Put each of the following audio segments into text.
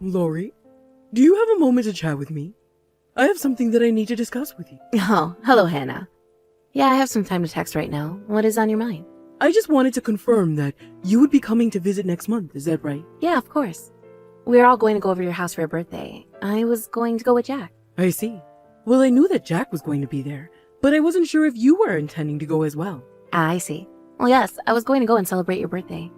Lori, do you have a moment to chat with me? I have something that I need to discuss with you. Oh, hello, Hannah. Yeah, I have some time to text right now. What is on your mind? I just wanted to confirm that you would be coming to visit next month, is that right? Yeah, of course. We're all going to go over to your house for your birthday. I was going to go with Jack. I see. Well, I knew that Jack was going to be there, but I wasn't sure if you were intending to go as well. I see. Well, yes, I was going to go and celebrate your birthday.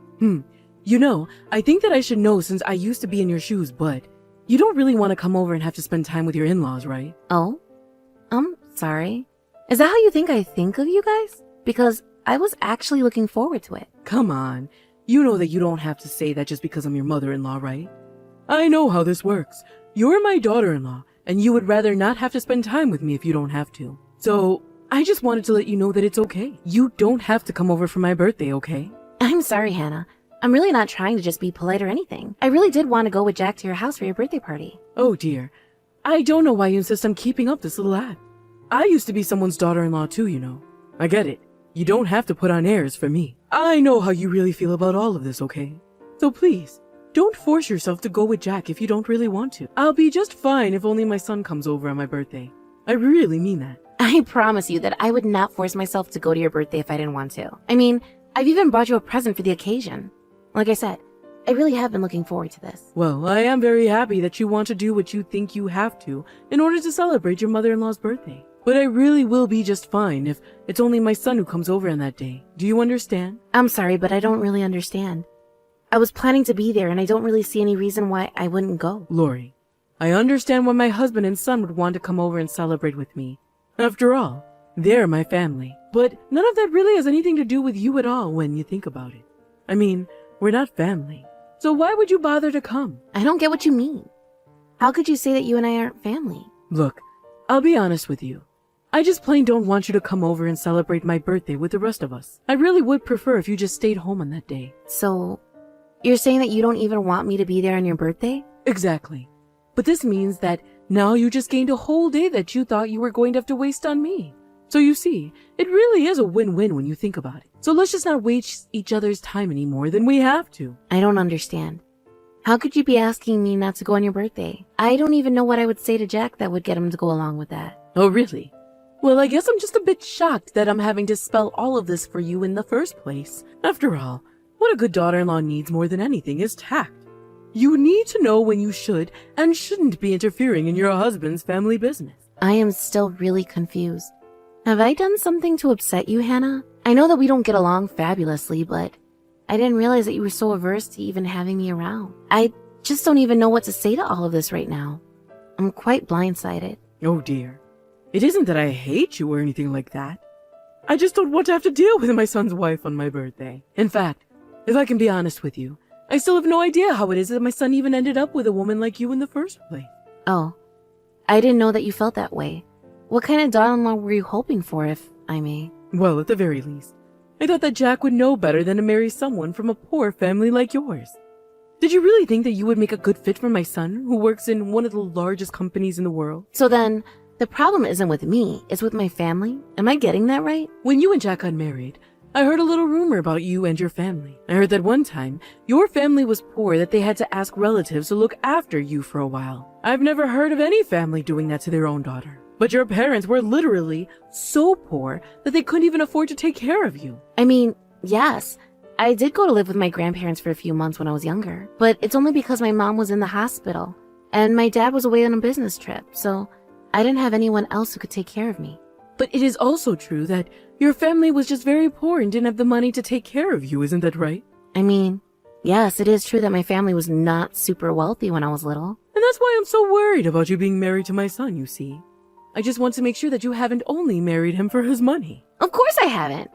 You know, I think that I should know since I used to be in your shoes, but you don't really want to come over and have to spend time with your in-laws, right? Oh? Sorry. Is that how you think I think of you guys? Because I was actually looking forward to it. Come on. You know that you don't have to say that just because I'm your mother-in-law, right? I know how this works. You're my daughter-in-law, and you would rather not have to spend time with me if you don't have to. So, I just wanted to let you know that it's okay. You don't have to come over for my birthday, okay? I'm sorry, Hannah. I'm really not trying to just be polite or anything. I really did want to go with Jack to your house for your birthday party. Oh dear. I don't know why you insist on keeping up this little act. I used to be someone's daughter-in-law too, you know. I get it. You don't have to put on airs for me. I know how you really feel about all of this, okay? So please, don't force yourself to go with Jack if you don't really want to. I'll be just fine if only my son comes over on my birthday. I really mean that. I promise you that I would not force myself to go to your birthday if I didn't want to. I mean, I've even bought you a present for the occasion. Like I said, I really have been looking forward to this. Well, I am very happy that you want to do what you think you have to in order to celebrate your mother-in-law's birthday. But I really will be just fine if it's only my son who comes over on that day. Do you understand? I'm sorry, but I don't really understand. I was planning to be there and I don't really see any reason why I wouldn't go. Lori, I understand why my husband and son would want to come over and celebrate with me. After all, they're my family. But none of that really has anything to do with you at all when you think about it. I mean, we're not family. So why would you bother to come? I don't get what you mean. How could you say that you and I aren't family? Look, I'll be honest with you. I just plain don't want you to come over and celebrate my birthday with the rest of us. I really would prefer if you just stayed home on that day. So, you're saying that you don't even want me to be there on your birthday? Exactly. But this means that now you just gained a whole day that you thought you were going to have to waste on me. So you see, it really is a win-win when you think about it. So let's just not waste each other's time any more than we have to. I don't understand. How could you be asking me not to go on your birthday? I don't even know what I would say to Jack that would get him to go along with that. Oh, really? Well, I guess I'm just a bit shocked that I'm having to spell all of this for you in the first place. After all, what a good daughter-in-law needs more than anything is tact. You need to know when you should and shouldn't be interfering in your husband's family business. I am still really confused. Have I done something to upset you, Hannah? I know that we don't get along fabulously, but I didn't realize that you were so averse to even having me around. I just don't even know what to say to all of this right now. I'm quite blindsided. Oh dear. It isn't that I hate you or anything like that. I just don't want to have to deal with my son's wife on my birthday. In fact, if I can be honest with you, I still have no idea how it is that my son even ended up with a woman like you in the first place. Oh, I didn't know that you felt that way. What kind of daughter-in-law were you hoping for, if I may? Well, at the very least, I thought that Jack would know better than to marry someone from a poor family like yours. Did you really think that you would make a good fit for my son, who works in one of the largest companies in the world? So then, the problem isn't with me, it's with my family? Am I getting that right? When you and Jack got married, I heard a little rumor about you and your family. I heard that one time, your family was poor that they had to ask relatives to look after you for a while. I've never heard of any family doing that to their own daughter. But your parents were literally so poor that they couldn't even afford to take care of you. I mean, yes, I did go to live with my grandparents for a few months when I was younger, but it's only because my mom was in the hospital and my dad was away on a business trip, so I didn't have anyone else who could take care of me. But it is also true that your family was just very poor and didn't have the money to take care of you, isn't that right? I mean, yes, it is true that my family was not super wealthy when I was little. And that's why I'm so worried about you being married to my son, you see. I just want to make sure that you haven't only married him for his money. Of course I haven't.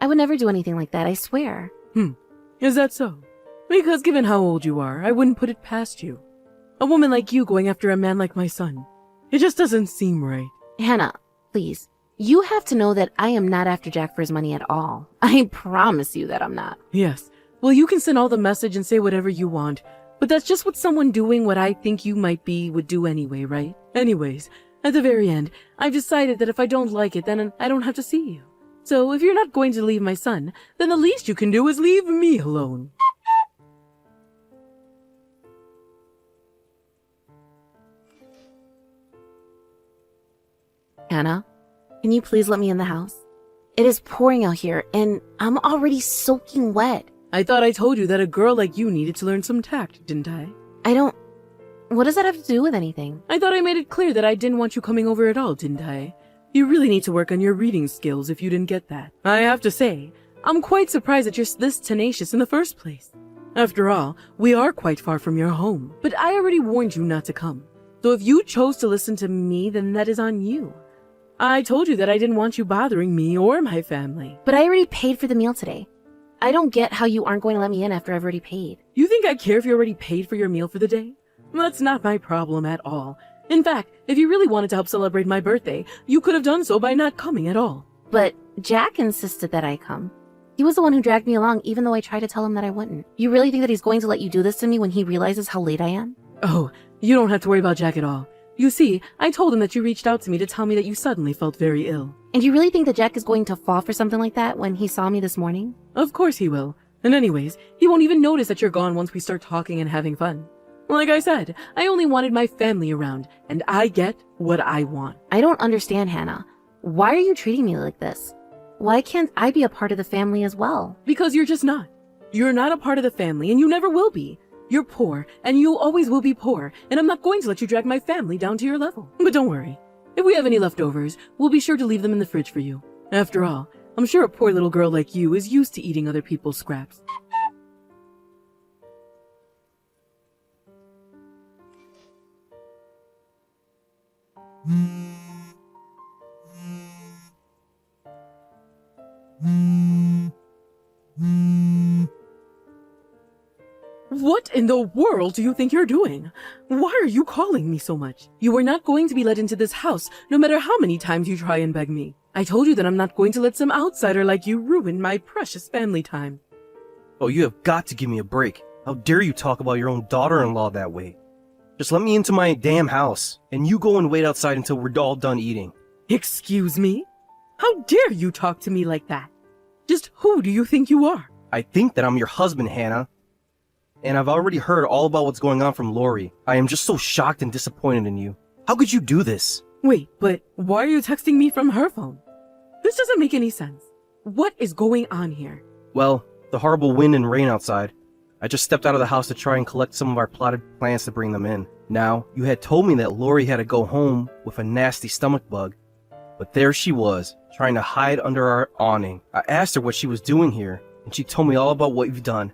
I would never do anything like that, I swear. Is that so? Because given how old you are, I wouldn't put it past you. A woman like you going after a man like my son. It just doesn't seem right. Hannah, please. You have to know that I am not after Jack for his money at all. I promise you that I'm not. Yes. Well, you can send all the message and say whatever you want, but that's just what someone doing what I think you might be would do anyway, right? Anyways, at the very end, I've decided that if I don't like it, then I don't have to see you. So if you're not going to leave my son, then the least you can do is leave me alone. Hannah, can you please let me in the house? It is pouring out here, and I'm already soaking wet. I thought I told you that a girl like you needed to learn some tact, didn't I? I don't... What does that have to do with anything? I thought I made it clear that I didn't want you coming over at all, didn't I? You really need to work on your reading skills if you didn't get that. I have to say, I'm quite surprised that you're this tenacious in the first place. After all, we are quite far from your home, but I already warned you not to come. So if you chose to listen to me, then that is on you. I told you that I didn't want you bothering me or my family. But I already paid for the meal today. I don't get how you aren't going to let me in after I've already paid. You think I care if you already paid for your meal for the day? That's not my problem at all. In fact, if you really wanted to help celebrate my birthday, you could have done so by not coming at all. But Jack insisted that I come. He was the one who dragged me along, even though I tried to tell him that I wouldn't. You really think that he's going to let you do this to me when he realizes how late I am? Oh, you don't have to worry about Jack at all. You see, I told him that you reached out to me to tell me that you suddenly felt very ill. And you really think that Jack is going to fall for something like that when he saw me this morning? Of course he will. And anyways, he won't even notice that you're gone once we start talking and having fun. Like I said, I only wanted my family around, and I get what I want. I don't understand, Hannah. Why are you treating me like this? Why can't I be a part of the family as well? Because you're just not. You're not a part of the family, and you never will be. You're poor, and you always will be poor, and I'm not going to let you drag my family down to your level. But don't worry. If we have any leftovers, we'll be sure to leave them in the fridge for you. After all, I'm sure a poor little girl like you is used to eating other people's scraps. What in the world do you think you're doing? Why are you calling me so much? You are not going to be let into this house, no matter how many times you try and beg me. I told you that I'm not going to let some outsider like you ruin my precious family time. Oh, you have got to give me a break. How dare you talk about your own daughter-in-law that way? Just let me into my damn house, and you go and wait outside until we're all done eating. Excuse me? How dare you talk to me like that? Just who do you think you are? I think that I'm your husband, Hannah. And I've already heard all about what's going on from Lori. I am just so shocked and disappointed in you. How could you do this? Wait, but why are you texting me from her phone? This doesn't make any sense. What is going on here? Well, the horrible wind and rain outside. I just stepped out of the house to try and collect some of our plotted plans to bring them in. Now, you had told me that Lori had to go home with a nasty stomach bug. But there she was, trying to hide under our awning. I asked her what she was doing here, and she told me all about what you've done.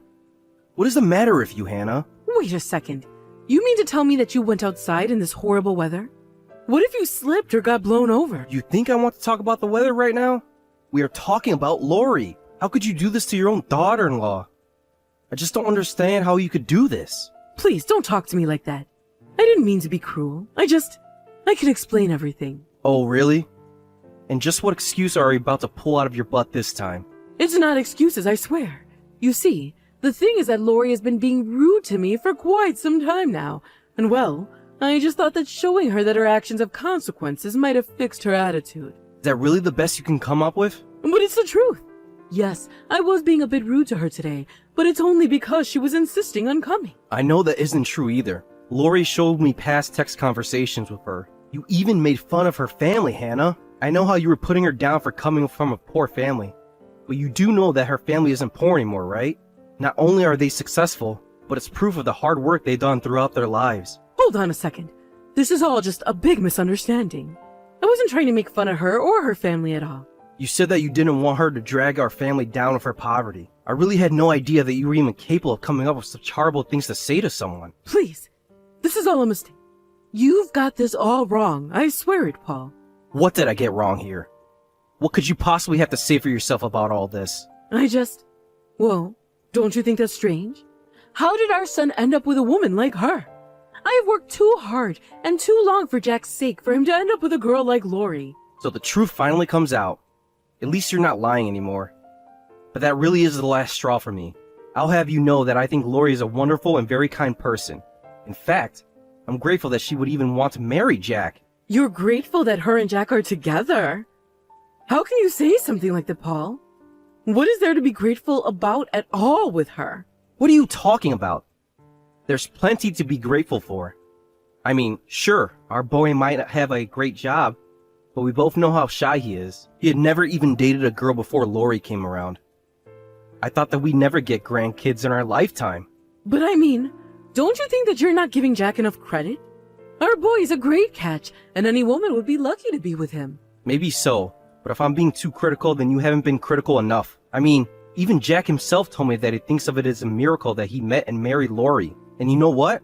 What is the matter with you, Hannah? Wait a second. You mean to tell me that you went outside in this horrible weather? What if you slipped or got blown over? You think I want to talk about the weather right now? We are talking about Lori. How could you do this to your own daughter-in-law? I just don't understand how you could do this. Please, don't talk to me like that. I didn't mean to be cruel. I can explain everything. Oh, really? And just what excuse are you about to pull out of your butt this time? It's not excuses, I swear. You see, the thing is that Lori has been being rude to me for quite some time now. And well, I just thought that showing her that her actions have consequences might have fixed her attitude. Is that really the best you can come up with? But it's the truth. Yes, I was being a bit rude to her today, but it's only because she was insisting on coming. I know that isn't true either. Lori showed me past text conversations with her. You even made fun of her family, Hannah. I know how you were putting her down for coming from a poor family. But you do know that her family isn't poor anymore, right? Not only are they successful, but it's proof of the hard work they've done throughout their lives. Hold on a second. This is all just a big misunderstanding. I wasn't trying to make fun of her or her family at all. You said that you didn't want her to drag our family down with her poverty. I really had no idea that you were even capable of coming up with such horrible things to say to someone. Please, this is all a mistake. You've got this all wrong. I swear it, Paul. What did I get wrong here? What could you possibly have to say for yourself about all this? Well, don't you think that's strange? How did our son end up with a woman like her? I have worked too hard and too long for Jack's sake for him to end up with a girl like Lori. So the truth finally comes out. At least you're not lying anymore. But that really is the last straw for me. I'll have you know that I think Lori is a wonderful and very kind person. In fact, I'm grateful that she would even want to marry Jack. You're grateful that her and Jack are together? How can you say something like that, Paul? What is there to be grateful about at all with her? What are you talking about? There's plenty to be grateful for. I mean, sure, our boy might not have a great job, but we both know how shy he is. He had never even dated a girl before Lori came around. I thought that we'd never get grandkids in our lifetime. But I mean, don't you think that you're not giving Jack enough credit? Our boy is a great catch, and any woman would be lucky to be with him. Maybe so, but if I'm being too critical, then you haven't been critical enough. I mean, even Jack himself told me that he thinks of it as a miracle that he met and married Lori. And you know what?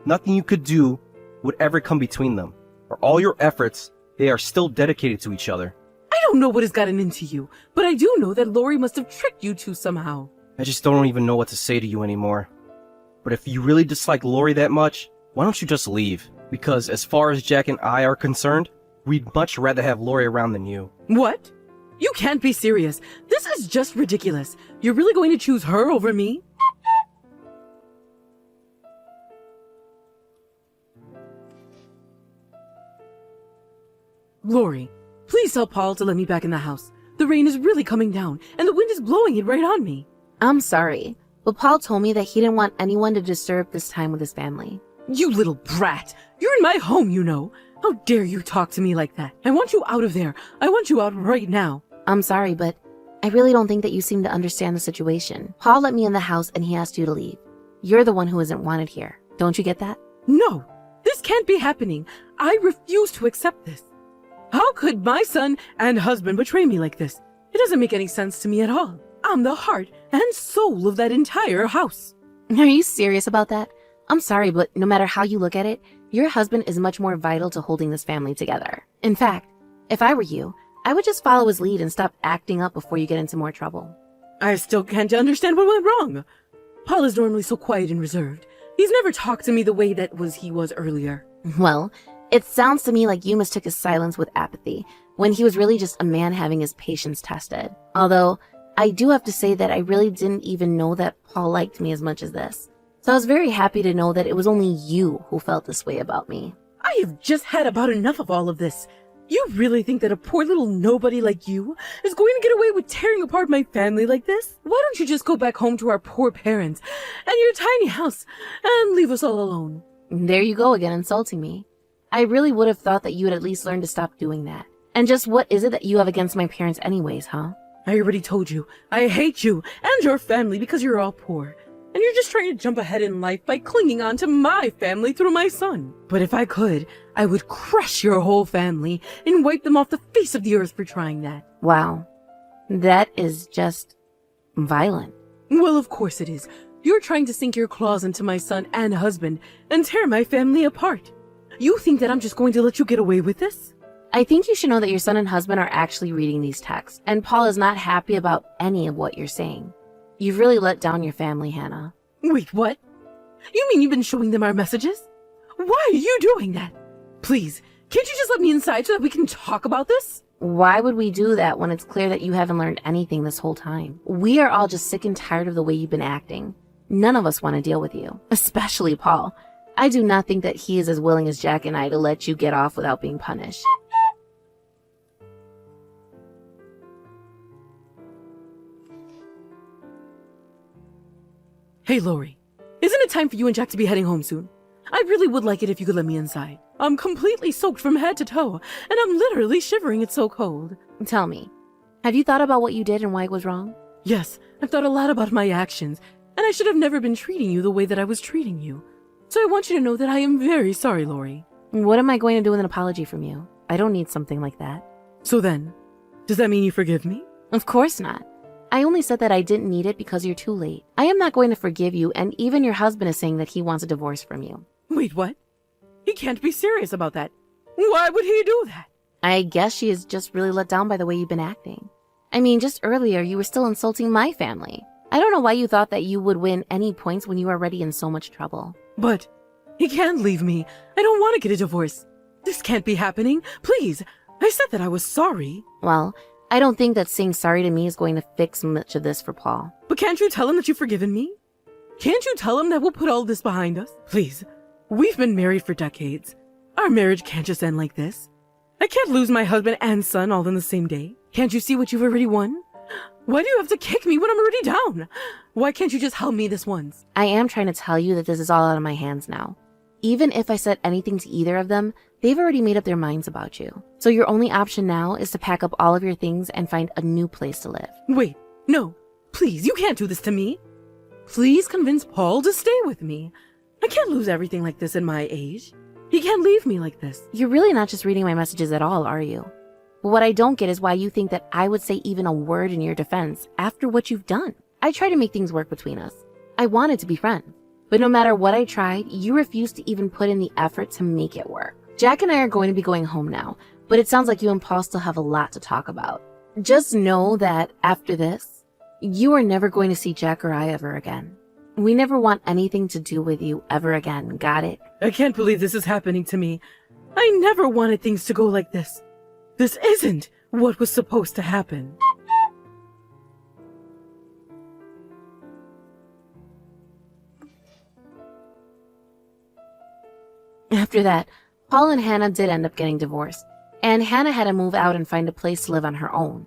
Nothing you could do would ever come between them. For all your efforts, they are still dedicated to each other. I don't know what has gotten into you, but I do know that Lori must have tricked you two somehow. I just don't even know what to say to you anymore. But if you really dislike Lori that much, why don't you just leave? Because as far as Jack and I are concerned, we'd much rather have Lori around than you. What? You can't be serious. This is just ridiculous. You're really going to choose her over me? Lori, please tell Paul to let me back in the house. The rain is really coming down, and the wind is blowing it right on me. I'm sorry, but Paul told me that he didn't want anyone to disturb this time with his family. You little brat! You're in my home, you know. How dare you talk to me like that? I want you out of there. I want you out right now. I'm sorry, but I really don't think that you seem to understand the situation. Paul let me in the house and he asked you to leave. You're the one who isn't wanted here. Don't you get that? No, this can't be happening. I refuse to accept this. How could my son and husband betray me like this? It doesn't make any sense to me at all. I'm the heart and soul of that entire house. Are you serious about that? I'm sorry, but no matter how you look at it, your husband is much more vital to holding this family together. In fact, if I were you, I would just follow his lead and stop acting up before you get into more trouble. I still can't understand what went wrong. Paul is normally so quiet and reserved. He's never talked to me the way he was earlier. Well, it sounds to me like you mistook his silence with apathy, when he was really just a man having his patience tested. Although, I do have to say that I really didn't even know that Paul liked me as much as this. So I was very happy to know that it was only you who felt this way about me. I have just had about enough of all of this. You really think that a poor little nobody like you is going to get away with tearing apart my family like this? Why don't you just go back home to our poor parents and your tiny house and leave us all alone? There you go again, insulting me. I really would have thought that you would at least learn to stop doing that. And just what is it that you have against my parents anyways, huh? I already told you, I hate you and your family because you're all poor. And you're just trying to jump ahead in life by clinging on to my family through my son. But if I could, I would crush your whole family and wipe them off the face of the earth for trying that. Wow. That is just violent. Well, of course it is. You're trying to sink your claws into my son and husband and tear my family apart. You think that I'm just going to let you get away with this? I think you should know that your son and husband are actually reading these texts, and Paul is not happy about any of what you're saying. You've really let down your family, Hannah. Wait, what? You mean you've been showing them our messages? Why are you doing that? Please, can't you just let me inside so that we can talk about this? Why would we do that when it's clear that you haven't learned anything this whole time? We are all just sick and tired of the way you've been acting. None of us want to deal with you, especially Paul. I do not think that he is as willing as Jack and I to let you get off without being punished. Hey, Lori, isn't it time for you and Jack to be heading home soon? I really would like it if you could let me inside. I'm completely soaked from head to toe, and I'm literally shivering. It's so cold. Tell me, have you thought about what you did and why it was wrong? Yes, I've thought a lot about my actions, and I should have never been treating you the way that I was treating you. So I want you to know that I am very sorry, Lori. What am I going to do with an apology from you? I don't need something like that. So then, does that mean you forgive me? Of course not. I only said that I didn't need it because you're too late. I am not going to forgive you, and even your husband is saying that he wants a divorce from you. Wait, what? He can't be serious about that. Why would he do that? I guess she is just really let down by the way you've been acting. I mean, just earlier you were still insulting my family. I don't know why you thought that you would win any points when you are already in so much trouble. But he can't leave me. I don't want to get a divorce. This can't be happening. Please, I said that I was sorry. Well, I don't think that saying sorry to me is going to fix much of this for Paul. But can't you tell him that you've forgiven me? Can't you tell him that we'll put all this behind us? Please, we've been married for decades. Our marriage can't just end like this. I can't lose my husband and son all in the same day. Can't you see what you've already won? Why do you have to kick me when I'm already down? Why can't you just help me this once? I am trying to tell you that this is all out of my hands now. Even if I said anything to either of them, they've already made up their minds about you. So your only option now is to pack up all of your things and find a new place to live. Wait, no. Please, you can't do this to me. Please convince Paul to stay with me. I can't lose everything like this at my age. He can't leave me like this. You're really not just reading my messages at all, are you? But what I don't get is why you think that I would say even a word in your defense after what you've done. I tried to make things work between us. I wanted to be friends. But no matter what I tried, you refused to even put in the effort to make it work. Jack and I are going to be going home now, but it sounds like you and Paul still have a lot to talk about. Just know that after this, you are never going to see Jack or I ever again. We never want anything to do with you ever again, got it? I can't believe this is happening to me. I never wanted things to go like this. This isn't what was supposed to happen. After that, Paul and Hannah did end up getting divorced, and Hannah had to move out and find a place to live on her own.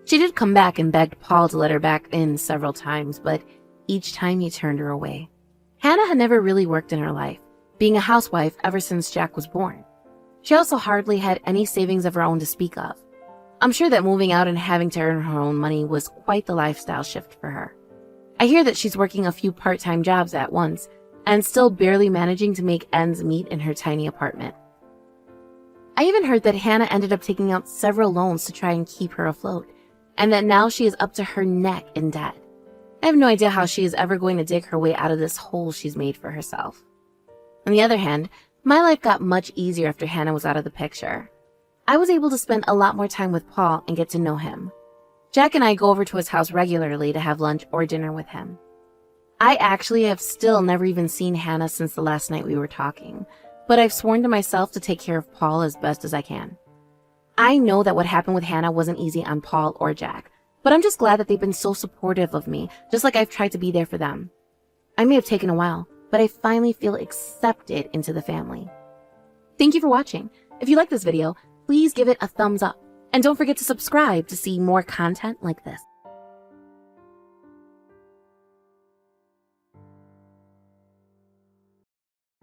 She did come back and begged Paul to let her back in several times, but each time he turned her away. Hannah had never really worked in her life, being a housewife ever since Jack was born. She also hardly had any savings of her own to speak of. I'm sure that moving out and having to earn her own money was quite the lifestyle shift for her. I hear that she's working a few part-time jobs at once, and still barely managing to make ends meet in her tiny apartment. I even heard that Hannah ended up taking out several loans to try and keep her afloat, and that now she is up to her neck in debt. I have no idea how she is ever going to dig her way out of this hole she's made for herself. On the other hand, my life got much easier after Hannah was out of the picture. I was able to spend a lot more time with Paul and get to know him. Jack and I go over to his house regularly to have lunch or dinner with him. I actually have still never even seen Hannah since the last night we were talking, but I've sworn to myself to take care of Paul as best as I can. I know that what happened with Hannah wasn't easy on Paul or Jack, but I'm just glad that they've been so supportive of me, just like I've tried to be there for them. I may have taken a while, but I finally feel accepted into the family. Thank you for watching. If you like this video, please give it a thumbs up, and don't forget to subscribe to see more content like this.